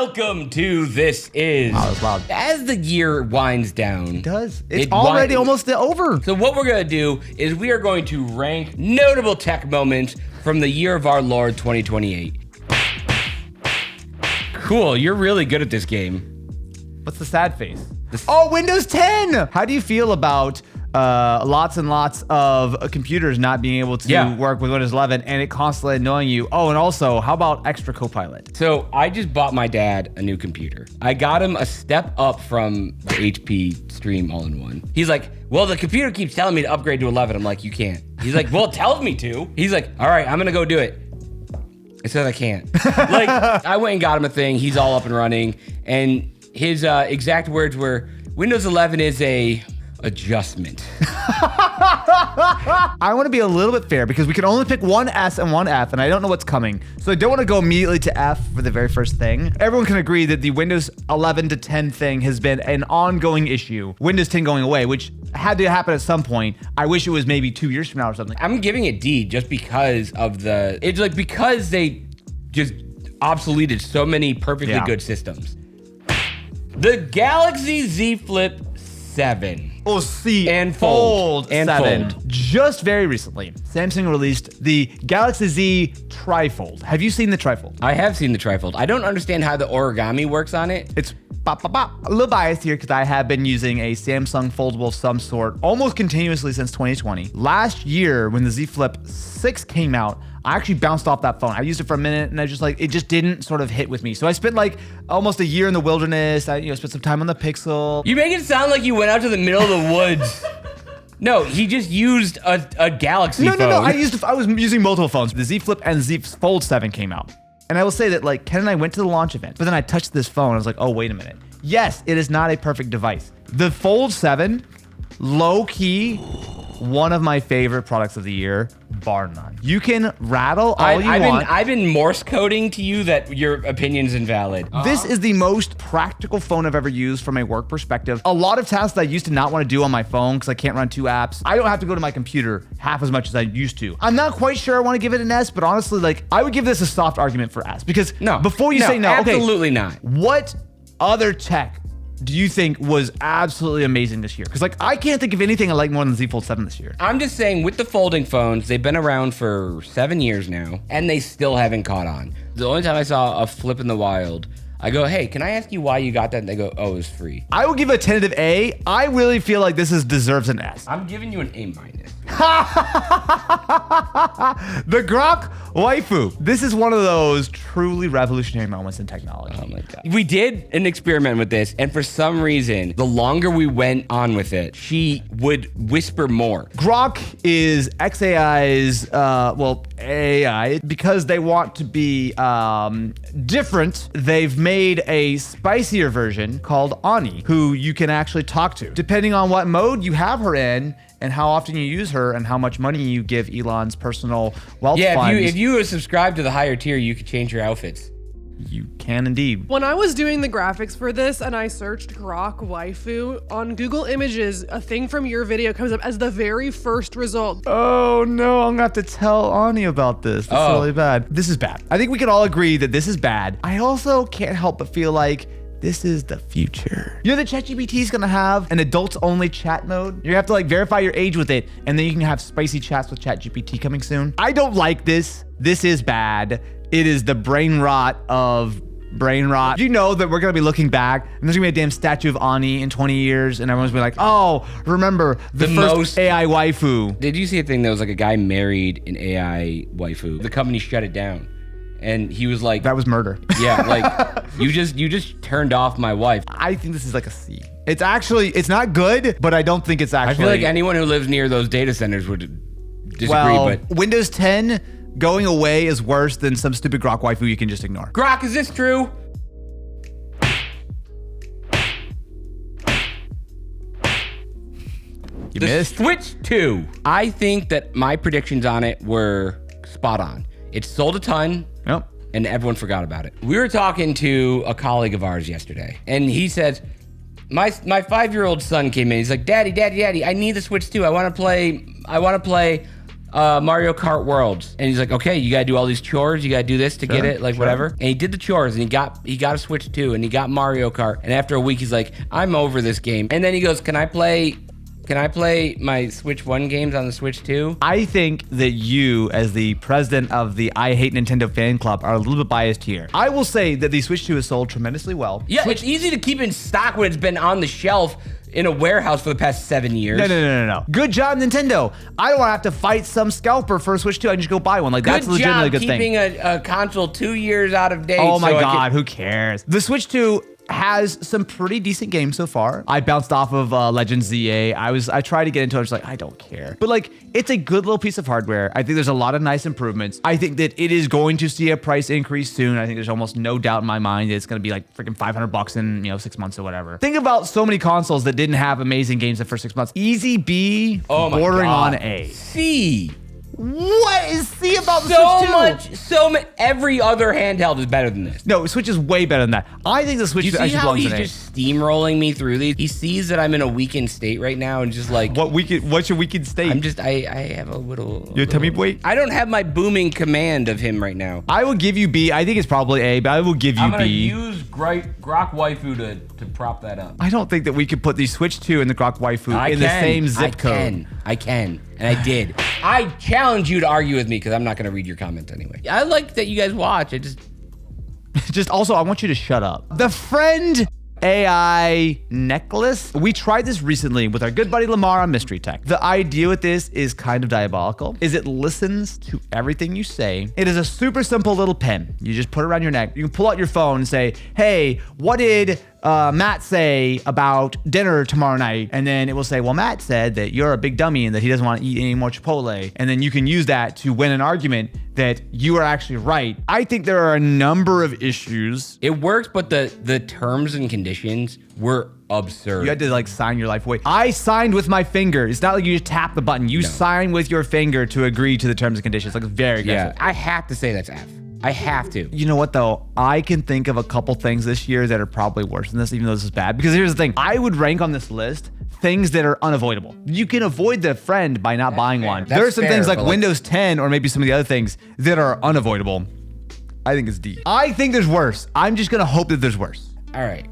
Welcome to This Is. Wow, that's loud. As the year winds down. It does. It's already almost over. So what we're going to do is we are going to rank notable tech moments from the year of our Lord 2028. Cool, you're really good at this game. What's the sad face? Oh, Windows 10! How do you feel about lots and lots of computers not being able to work with Windows 11 and it constantly annoying you? Oh, and also, how about extra Copilot? So I just bought my dad a new computer. I got him a step up from the HP Stream All-in-One. He's like, well, the computer keeps telling me to upgrade to 11. I'm like, you can't. He's like, well, it tells me to. He's like, all right, I'm gonna go do it. It says I can't. Like, I went and got him a thing. He's all up and running. And his exact words were, Windows 11 is a adjustment. I want to be a little bit fair because we can only pick one S and one F, and I don't know what's coming. So I don't want to go immediately to F for the very first thing. Everyone can agree that the Windows 11 to 10 thing has been an ongoing issue. Windows 10 going away, which had to happen at some point. I wish it was maybe 2 years from now or something. I'm giving it D just because of it's like because they just obsoleted so many perfectly good systems. The Galaxy Z Flip 7. Oh, see, and Fold. And 7. Fold. Just very recently, Samsung released the Galaxy Z Trifold. Have you seen the Trifold? I have seen the Trifold. I don't understand how the origami works on it. It's bop, bop, bop. A little biased here because I have been using a Samsung foldable of some sort almost continuously since 2020. Last year, when the Z Flip 6 came out, I actually bounced off that phone. I used it for a minute and I just it just didn't sort of hit with me. So I spent like almost a year in the wilderness. I spent some time on the Pixel. You make it sound like you went out to the middle of the woods. No, he just used a Galaxy phone. No. I was using multiple phones. The Z Flip and Z Fold 7 came out. And I will say that like Ken and I went to the launch event, but then I touched this phone. I was like, oh, wait a minute. Yes, it is not a perfect device. The Fold 7, low key, one of my favorite products of the year, bar none. You can rattle all you want. I've been Morse coding to you that your opinion's invalid. This is the most practical phone I've ever used from a work perspective. A lot of tasks that I used to not want to do on my phone because I can't run 2 apps. I don't have to go to my computer half as much as I used to. I'm not quite sure I want to give it an S, but honestly, like I would give this a soft argument for S because before you say no, absolutely not. What other tech do you think was absolutely amazing this year? Because like I can't think of anything I like more than the Z Fold 7 this year. I'm just saying with the folding phones, they've been around for 7 years now and they still haven't caught on. The only time I saw a flip in the wild, I go, hey, can I ask you why you got that? And they go, oh, it was free. I will give a tentative A. I really feel like this deserves an S. I'm giving you an A-. The Grok waifu. This is one of those truly revolutionary moments in technology. Oh my God. We did an experiment with this, and for some reason, the longer we went on with it, she would whisper more. Grok is xAI's, AI, because they want to be different. They've made a spicier version called Ani, who you can actually talk to. Depending on what mode you have her in, and how often you use her and how much money you give Elon's personal wealth funds. If you subscribe to the higher tier, you could change your outfits. You can indeed. When I was doing the graphics for this and I searched Grok waifu, on Google Images, a thing from your video comes up as the very first result. Oh no, I'm gonna have to tell Ani about this. This is really bad. This is bad. I think we can all agree that this is bad. I also can't help but feel like this is the future. You know that ChatGPT is gonna have an adults only chat mode? You have to like verify your age with it, and then you can have spicy chats with ChatGPT coming soon. I don't like this. This is bad. It is the brain rot of brain rot. You know that we're gonna be looking back, and there's gonna be a damn statue of Ani in 20 years, and everyone's gonna be like, oh, remember the first AI waifu. Did you see a thing that was like a guy married an AI waifu? The company shut it down. And he was like, that was murder. Yeah, like you just turned off my wife. I think this is like a C. It's not good, but I don't think it's actually. I feel like anyone who lives near those data centers would disagree. Well, but Windows 10 going away is worse than some stupid Grok waifu you can just ignore. Grok, is this true? You missed. Switch 2. I think that my predictions on it were spot on. It sold a ton. Yep. And everyone forgot about it. We were talking to a colleague of ours yesterday, and he says, my 5-year-old son came in. He's like, Daddy, I need the Switch 2. I want to play Mario Kart Worlds. And he's like, okay, you gotta do all these chores, you gotta do this to get it, like whatever. And he did the chores and he got a Switch 2 and he got Mario Kart. And after a week, he's like, I'm over this game. And then he goes, can I play my Switch 1 games on the Switch 2? I think that you, as the president of the I Hate Nintendo fan club, are a little bit biased here. I will say that the Switch 2 has sold tremendously well. Yeah, it's easy to keep in stock when it's been on the shelf in a warehouse for the past 7 years. No. Good job, Nintendo. I don't want to have to fight some scalper for a Switch 2. I can just go buy one. Like, that's legitimately a good thing. Keeping a console 2 years out of date. Oh my God, who cares? The Switch 2 has some pretty decent games so far. I bounced off of Legends ZA. I tried to get into it. I was like, I don't care. But like, it's a good little piece of hardware. I think there's a lot of nice improvements. I think that it is going to see a price increase soon. I think there's almost no doubt in my mind that it's going to be like freaking $500 in 6 months or whatever. Think about so many consoles that didn't have amazing games the first 6 months. Easy B, bordering on A. C. What is C about the Switch 2? Every other handheld is better than this. No, Switch is way better than that. I think the Switch actually belongs in A. You see how he's just steamrolling me through these? He sees that I'm in a weakened state right now and just like... What's your weakened state? I have a little... Your tummy weight? I don't have my booming command of him right now. I will give you B. I think it's probably A, but I will give you B. I'm going to use Grok Waifu to prop that up. I don't think that we could put the Switch 2 and the Grok Waifu in the same zip code. I can. And I did. I challenge you to argue with me because I'm not going to read your comments anyway. I like that you guys watch. Just also, I want you to shut up. The Friend AI necklace. We tried this recently with our good buddy Lamar on Mystery Tech. The idea with this is kind of diabolical, is it listens to everything you say. It is a super simple little pen. You just put it around your neck. You can pull out your phone and say, hey, what did Matt say about dinner tomorrow night? And then it will say, well, Matt said that you're a big dummy and that he doesn't want to eat any more Chipotle. And then you can use that to win an argument that you are actually right. I think there are a number of issues. It works, but the terms and conditions were absurd. You had to like sign your life away. I signed with my finger. It's not like you just tap the button. You sign with your finger to agree to the terms and conditions. Like, very aggressive. Yeah, I have to say that's F. I have to. You know what though? I can think of a couple things this year that are probably worse than this, even though this is bad. Because here's the thing. I would rank on this list things that are unavoidable. You can avoid the Friend by not buying one. There are some things like Windows 10 or maybe some of the other things that are unavoidable. I think it's D. I think there's worse. I'm just gonna hope that there's worse. All right.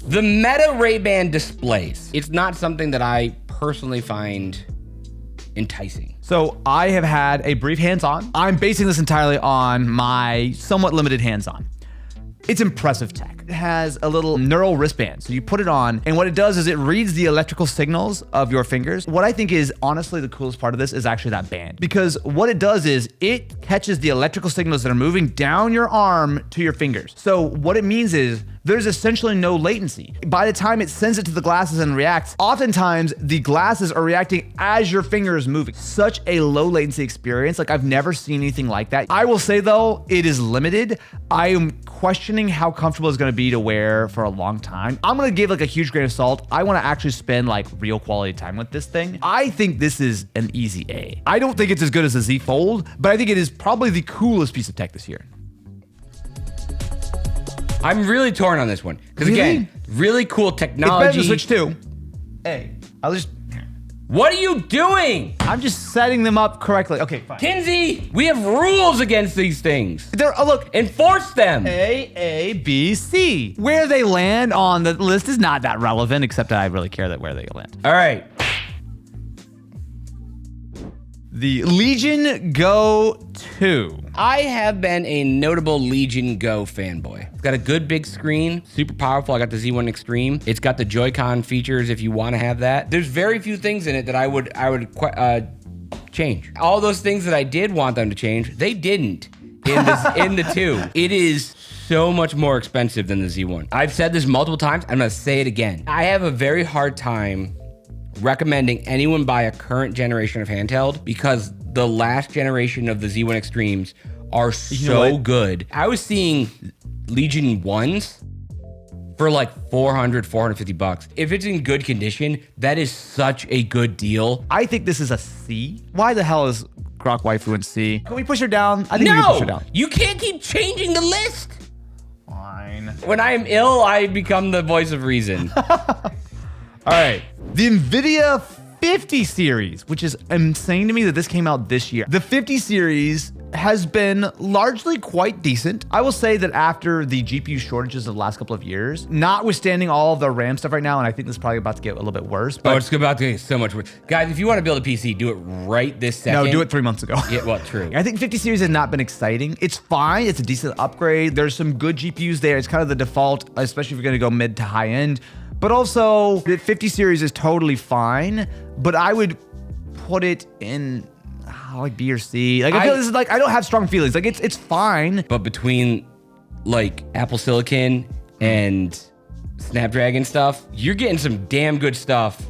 The Meta Ray-Ban displays. It's not something that I personally find enticing. So I have had a brief hands-on. I'm basing this entirely on my somewhat limited hands-on. It's impressive tech. It has a little neural wristband. So you put it on, and what it does is it reads the electrical signals of your fingers. What I think is honestly the coolest part of this is actually that band. Because what it does is it catches the electrical signals that are moving down your arm to your fingers. So what it means is there's essentially no latency. By the time it sends it to the glasses and reacts, oftentimes the glasses are reacting as your finger is moving. Such a low latency experience. Like, I've never seen anything like that. I will say though, it is limited. I am questioning how comfortable it's gonna be to wear for a long time. I'm gonna give like a huge grain of salt. I wanna actually spend like real quality time with this thing. I think this is an easy A. I don't think it's as good as the Z Fold, but I think it is probably the coolest piece of tech this year. I'm really torn on this one. Because again, really cool technology. It's better than Switch 2. Hey, I'll just... What are you doing? I'm just setting them up correctly. Okay, fine. Kinsey, we have rules against these things. Look. Enforce them. A, B, C. Where they land on the list is not that relevant, except that I really care that where they land. All right. The Legion Go 2. I have been a notable Legion Go fanboy. It's got a good big screen, super powerful. I got the Z1 Extreme. It's got the Joy-Con features if you want to have that. There's very few things in it that I would change. All those things that I did want them to change, they didn't in the 2. It is so much more expensive than the Z1. I've said this multiple times. I'm gonna say it again. I have a very hard time recommending anyone buy a current generation of handheld because the last generation of the Z1 Extremes are so good. I was seeing Legion 1s for like $400, $450. If it's in good condition, that is such a good deal. I think this is a C. Why the hell is Grok Waifu in C? Can we push her down? I think we can push her down. You can't keep changing the list. Fine. When I am ill, I become the voice of reason. All right, the nVidia 50 series, which is insane to me that this came out this year. The 50 series has been largely quite decent. I will say that after the GPU shortages of the last couple of years, notwithstanding all of the RAM stuff right now, and I think this is probably about to get a little bit worse. But it's about to get so much worse. Guys, if you want to build a PC, do it right this second. No, do it 3 months ago. Yeah, well, true. I think 50 series has not been exciting. It's fine. It's a decent upgrade. There's some good GPUs there. It's kind of the default, especially if you're going to go mid to high end. But also, the 50 series is totally fine, but I would put it in like B or C. Like I feel this is like I don't have strong feelings. Like it's fine. But between like Apple Silicon and Snapdragon stuff, you're getting some damn good stuff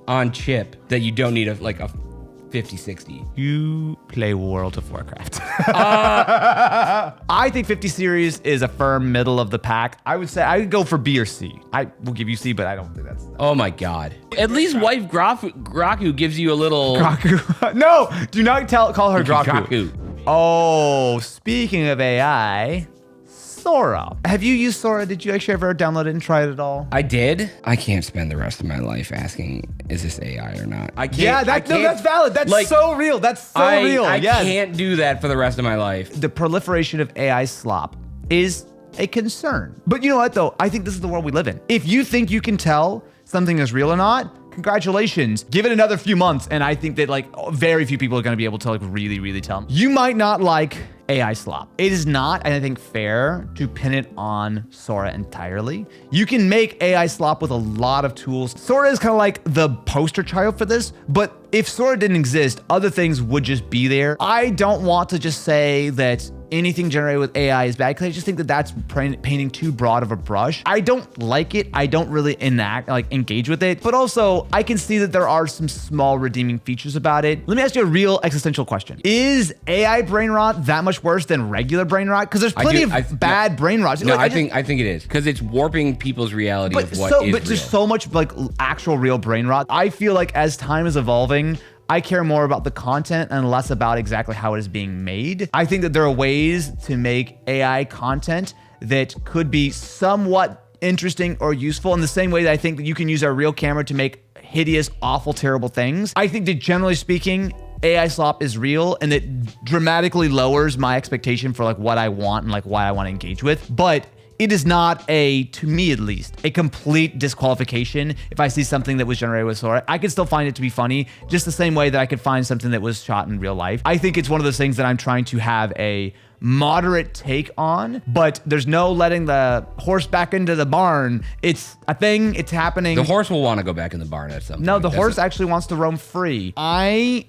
on chip that you don't need a 5060. You play World of Warcraft. I think 50 series is a firm middle of the pack. I would say I would go for B or C. I will give you C, but I don't think that's. Oh my God. At least wife Groku gives you a little. Groku. No, do not call her Groku. Oh, speaking of AI, Sora. Have you used Sora? Did you actually ever download it and try it at all? I did. I can't spend the rest of my life asking, is this AI or not? I can't. Yeah, that's valid. That's like, so real. That's so real. I can't do that for the rest of my life. The proliferation of AI slop is a concern. But you know what, though? I think this is the world we live in. If you think you can tell something is real or not, congratulations. Give it another few months, and I think that like very few people are going to be able to like really tell. You might not like AI slop. It is not, I think, fair to pin it on Sora entirely. You can make AI slop with a lot of tools. Sora is kind of like the poster child for this, but if Sora didn't exist, other things would just be there. I don't want to just say that anything generated with AI is bad, because I just think that that's painting too broad of a brush. I don't like it. I don't really engage with it, but also I can see that there are some small redeeming features about it. Let me ask you a real existential question. Is AI brain rot that much worse than regular brain rot? Because there's plenty of bad brain rot. No, I think it is, because it's warping people's reality of what is But there's so much like actual real brain rot. I feel like as time is evolving, I care more about the content and less about exactly how it is being made. I think that there are ways to make AI content that could be somewhat interesting or useful in the same way that I think that you can use a real camera to make hideous, awful, terrible things. I think that generally speaking, AI slop is real, and it dramatically lowers my expectation for like what I want and like why I want to engage with. But it is not to me at least, a complete disqualification if I see something that was generated with Sora. I could still find it to be funny, just the same way that I could find something that was shot in real life. I think it's one of those things that I'm trying to have a moderate take on, but there's no letting the horse back into the barn. It's a thing, it's happening. The horse will want to go back in the barn at some point. No, the horse actually wants to roam free. I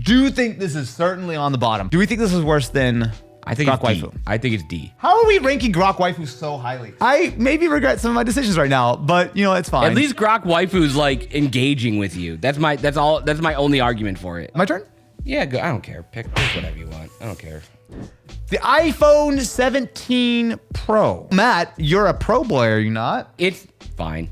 do think this is certainly on the bottom. Do we think this is worse than I think Grok it's D. Waifu? I think it's D. How are we ranking Grok Waifu so highly? I maybe regret some of my decisions right now, but you know, it's fine. At least Grok Waifu's like engaging with you. That's my only argument for it. My turn? Yeah, go. I don't care. Pick whatever you want. I don't care. The iPhone 17 Pro. Matt, you're a Pro boy, are you not? It's fine.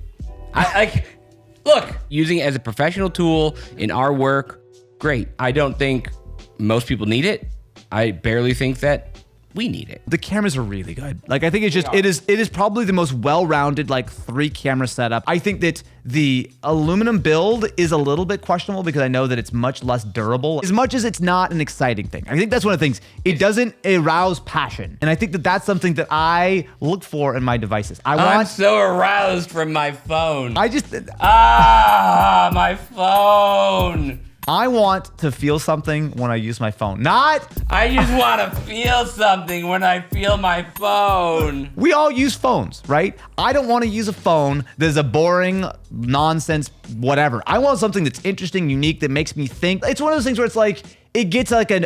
Look, using it as a professional tool in our work, great. I don't think most people need it. I barely think that we need it. The cameras are really good. Like, I think it's just, it is probably the most well-rounded, like 3-camera setup. I think that the aluminum build is a little bit questionable because I know that it's much less durable, as much as it's not an exciting thing. I think that's one of the things. It doesn't arouse passion. And I think that that's something that I look for in my devices. I'm so aroused from my phone. My phone. I want to feel something when I use my phone. I just want to feel something when I feel my phone. We all use phones, right? I don't want to use a phone that is a boring, nonsense, whatever. I want something that's interesting, unique, that makes me think. It's one of those things where it's like, it gets like an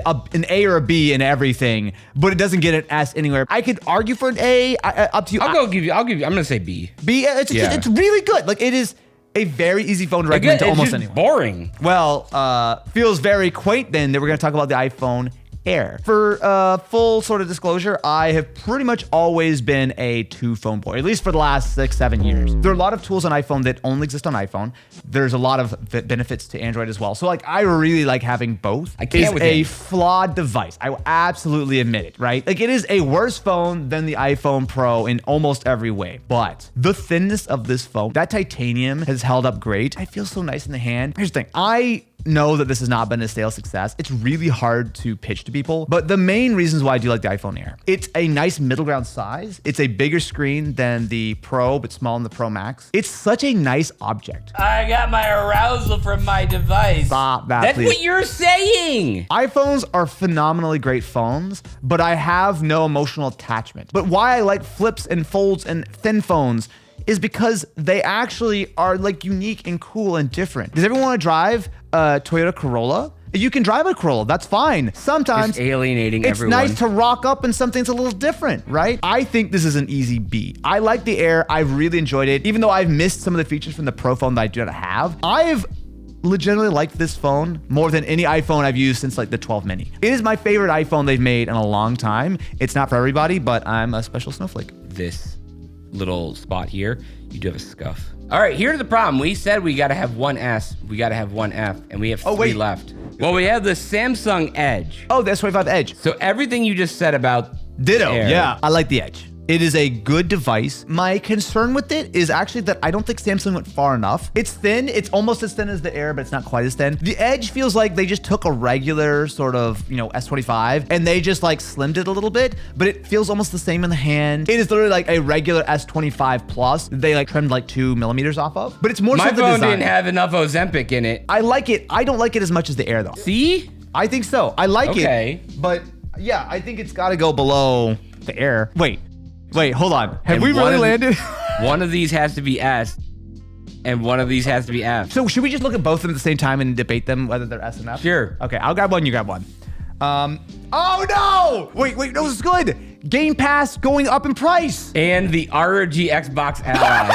A or a B in everything, but it doesn't get an S anywhere. I could argue for an A, up to you. I'll give you, I'm going to say B. B, it's really good. Like, it is a very easy phone to recommend to almost anyone. Boring. Well, feels very quaint then that we're going to talk about the iPhone Air. For full sort of disclosure, I have pretty much always been a 2-phone boy, at least for the last 6-7 years. There are a lot of tools on iPhone that only exist on iPhone. There's a lot of benefits to Android as well. So like, I really like having both. I can't It's with a it. flawed device. I will absolutely admit it, right? Like, it is a worse phone than the iPhone Pro in almost every way. But the thinness of this phone, that titanium has held up great. I feel so nice in the hand. Here's the thing. I know that this has not been a sales success. It's really hard to pitch to people, but the main reasons why I do like the iPhone Air, it's a nice middle ground size. It's a bigger screen than the Pro, but smaller than the Pro Max. It's such a nice object. I got my arousal from my device. Stop that, That's please. what you're saying. iPhones are phenomenally great phones, but I have no emotional attachment. But why I like flips and folds and thin phones is because they actually are like unique and cool and different. Does everyone want to drive a Toyota Corolla? You can drive a Corolla, that's fine. Sometimes Just alienating it's everyone. nice to rock up in something that's a little different, right? I think this is an easy B. I like the Air, I've really enjoyed it. Even though I've missed some of the features from the Pro phone that I do not have, I've legitimately liked this phone more than any iPhone I've used since like the 12 mini. It is my favorite iPhone they've made in a long time. It's not for everybody, but I'm a special snowflake. This little spot here, you do have a scuff. All right, here's the problem. We said we got to have one S, we got to have one F, and we have three wait. left. Well, we have the Samsung Edge. Oh, the S25 Edge. So everything you just said about Ditto. Air. Yeah. I like the Edge. It is a good device. My concern with it is actually that I don't think Samsung went far enough. It's thin. It's almost as thin as the Air, but it's not quite as thin. The Edge feels like they just took a regular sort of, S25 and they just like slimmed it a little bit, but it feels almost the same in the hand. It is literally like a regular S25 Plus. They like trimmed like 2 millimeters off of, but it's more My so the phone design. didn't have enough Ozempic in it. I like it. I don't like it as much as the Air though. See? I think so. I like Okay. it, but yeah, I think it's got to go below the Air. Wait, hold on. Have And we one really of the- landed? One of these has to be S, and one of these has to be F. So should we just look at both of them at the same time and debate them whether they're S and F? Sure. Okay, I'll grab one, you grab one. Oh no! Wait, no, this is good. Game Pass going up in price. And the ROG Xbox Ally.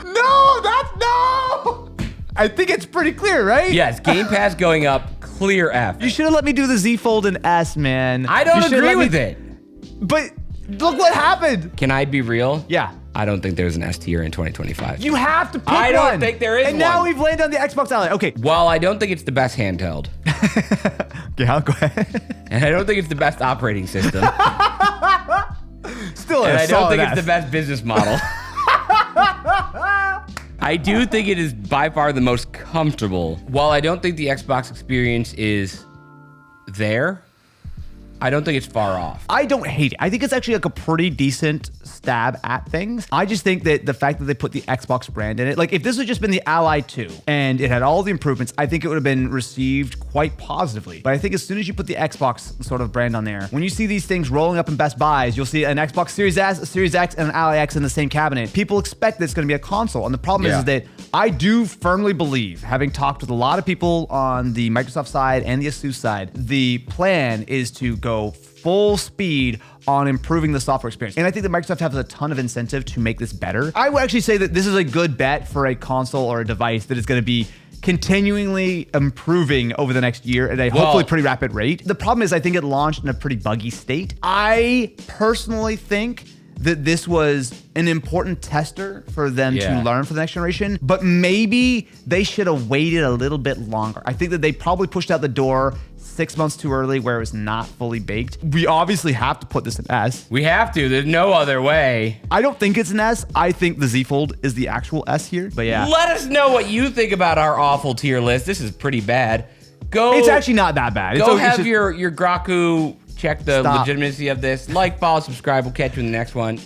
No! I think it's pretty clear, right? Yes, Game Pass going up, clear F. You should have let me do the Z Fold and S, man. I don't You should've agree let me- with it. But look what happened. Can I be real? Yeah. I don't think there's an S tier in 2025. You have to pick I don't one. think there is And now one. we've landed on the Xbox Ally. Okay. Well, I don't think it's the best handheld. Yeah, go ahead. And I don't think it's the best operating system. And Still, I don't think it's the best business model. I do think it is by far the most comfortable. While I don't think the Xbox experience is there, I don't think it's far off. I don't hate it. I think it's actually like a pretty decent stab at things. I just think that the fact that they put the Xbox brand in it, like if this had just been the Ally 2 and it had all the improvements, I think it would have been received quite positively. But I think as soon as you put the Xbox sort of brand on there, when you see these things rolling up in Best Buys, you'll see an Xbox Series S, a Series X, and an Ally X in the same cabinet. People expect that it's going to be a console. And the problem is that I do firmly believe, having talked with a lot of people on the Microsoft side and the Asus side, the plan is to go full speed on improving the software experience. And I think that Microsoft has a ton of incentive to make this better. I would actually say that this is a good bet for a console or a device that is going to be continually improving over the next year at a hopefully pretty rapid rate. The problem is I think it launched in a pretty buggy state. I personally think that this was an important tester for them to learn for the next generation, but maybe they should have waited a little bit longer. I think that they probably pushed out the door 6 months too early where it was not fully baked. We obviously have to put this in S. We have to. There's no other way. I don't think it's an S. I think the Z Fold is the actual S here, but yeah. Let us know what you think about our awful tier list. This is pretty bad. It's actually not that bad. Go have your Groku check the Stop. legitimacy of this. Like, follow, subscribe. We'll catch you in the next one.